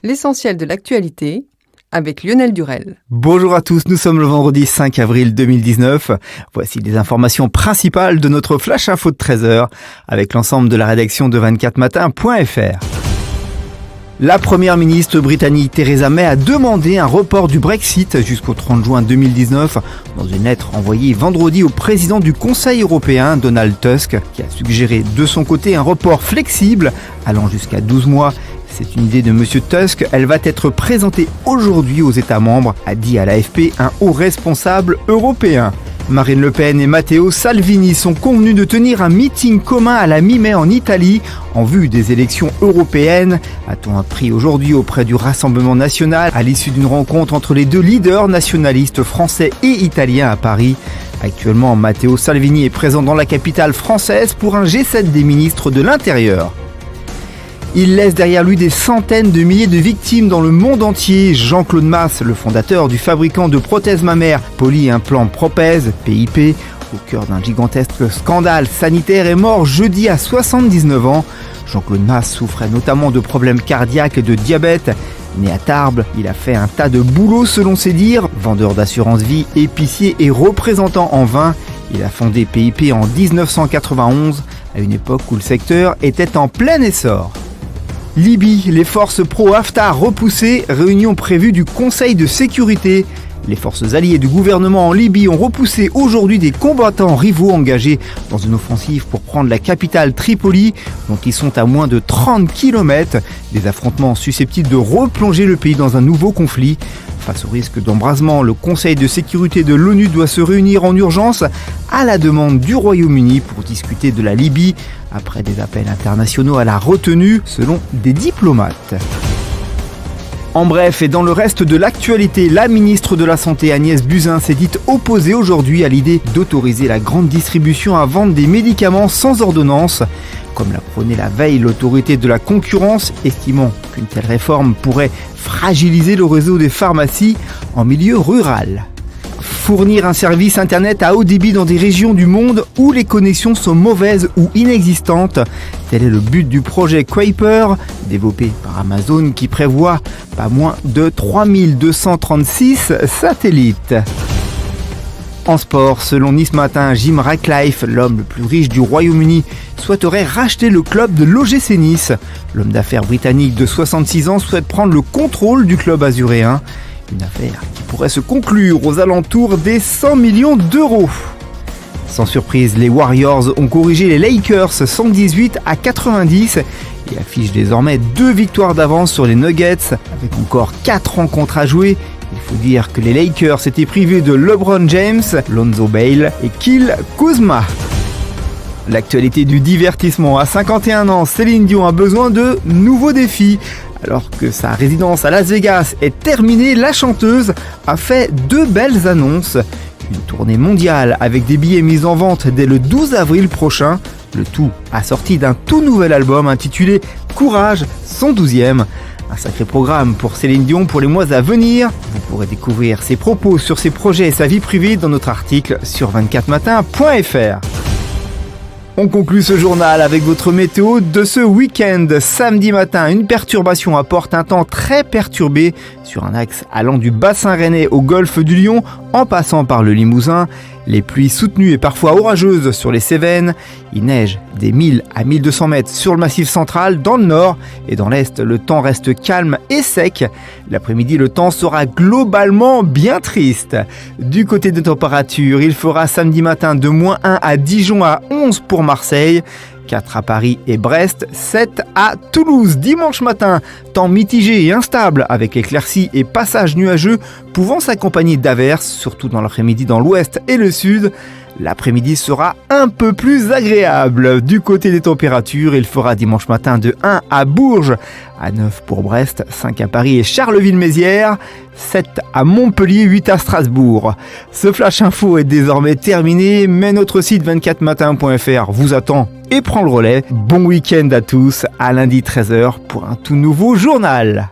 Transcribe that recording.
L'essentiel de l'actualité avec Lionel Durel. Bonjour à tous, nous sommes le vendredi 5 avril 2019. Voici les informations principales de notre Flash Info de 13h avec l'ensemble de la rédaction de 24matin.fr. La première ministre britannique Theresa May a demandé un report du Brexit jusqu'au 30 juin 2019 dans une lettre envoyée vendredi au président du Conseil européen, Donald Tusk, qui a suggéré de son côté un report flexible allant jusqu'à 12 mois. C'est une idée de M. Tusk, elle va être présentée aujourd'hui aux États membres, a dit à l'AFP un haut responsable européen. Marine Le Pen et Matteo Salvini sont convenus de tenir un meeting commun à la mi-mai en Italie en vue des élections européennes, a-t-on appris aujourd'hui auprès du Rassemblement national à l'issue d'une rencontre entre les deux leaders nationalistes français et italiens à Paris. Actuellement, Matteo Salvini est présent dans la capitale française pour un G7 des ministres de l'Intérieur. Il laisse derrière lui des centaines de milliers de victimes dans le monde entier. Jean-Claude Masse, le fondateur du fabricant de prothèses mammaires Poly-Implant Prothèses, PIP, au cœur d'un gigantesque scandale sanitaire, est mort jeudi à 79 ans. Jean-Claude Masse souffrait notamment de problèmes cardiaques et de diabète. Né à Tarbes, il a fait un tas de boulot selon ses dires. Vendeur d'assurance vie, épicier et représentant en vin, il a fondé PIP en 1991, à une époque où le secteur était en plein essor. Libye, les forces pro-Haftar repoussées, réunion prévue du Conseil de sécurité. Les forces alliées du gouvernement en Libye ont repoussé aujourd'hui des combattants rivaux engagés dans une offensive pour prendre la capitale Tripoli, dont ils sont à moins de 30 km. Des affrontements susceptibles de replonger le pays dans un nouveau conflit. Face au risque d'embrasement, le Conseil de sécurité de l'ONU doit se réunir en urgence à la demande du Royaume-Uni pour discuter de la Libye, après des appels internationaux à la retenue, selon des diplomates. En bref, et dans le reste de l'actualité, la ministre de la Santé Agnès Buzyn s'est dite opposée aujourd'hui à l'idée d'autoriser la grande distribution à vendre des médicaments sans ordonnance. Comme l'a prôné la veille l'autorité de la concurrence, estimant qu'une telle réforme pourrait fragiliser le réseau des pharmacies en milieu rural. Fournir un service internet à haut débit dans des régions du monde où les connexions sont mauvaises ou inexistantes. Tel est le but du projet Kuiper, développé par Amazon, qui prévoit pas moins de 3236 satellites. En sport, selon Nice Matin, Jim Ratcliffe, l'homme le plus riche du Royaume-Uni, souhaiterait racheter le club de l'OGC Nice. L'homme d'affaires britannique de 66 ans souhaite prendre le contrôle du club azuréen. Une affaire qui pourrait se conclure aux alentours des 100 millions d'euros. Sans surprise, les Warriors ont corrigé les Lakers 118-90 et affichent désormais 2 victoires d'avance sur les Nuggets avec encore 4 rencontres à jouer. Il faut dire que les Lakers étaient privés de LeBron James, Lonzo Ball et Kyle Kuzma. L'actualité du divertissement. À 51 ans, Céline Dion a besoin de nouveaux défis. Alors que sa résidence à Las Vegas est terminée, la chanteuse a fait 2 belles annonces. Une tournée mondiale avec des billets mis en vente dès le 12 avril prochain. Le tout assorti d'un tout nouvel album intitulé Courage, son 12e. Un sacré programme pour Céline Dion pour les mois à venir. Vous pourrez découvrir ses propos sur ses projets et sa vie privée dans notre article sur 24matin.fr. On conclut ce journal avec votre météo de ce week-end. Samedi matin, une perturbation apporte un temps très perturbé sur un axe allant du bassin rennais au golfe du Lion en passant par le Limousin. Les pluies soutenues et parfois orageuses sur les Cévennes. Il neige des 1000 à 1200 mètres sur le massif central. Dans le nord et dans l'est, le temps reste calme et sec. L'après-midi, le temps sera globalement bien triste. Du côté des températures, il fera samedi matin de -1 à Dijon à 11 pour Marseille. 4 à Paris et Brest, 7 à Toulouse. Dimanche matin, temps mitigé et instable avec éclaircies et passages nuageux pouvant s'accompagner d'averses, surtout dans l'après-midi dans l'ouest et le sud. L'après-midi sera un peu plus agréable. Du côté des températures, il fera dimanche matin de 1 à Bourges, à 9 pour Brest, 5 à Paris et Charleville-Mézières, 7 à Montpellier, 8 à Strasbourg. Ce Flash Info est désormais terminé, mais notre site 24matin.fr vous attend et prend le relais. Bon week-end à tous, à lundi 13h pour un tout nouveau journal.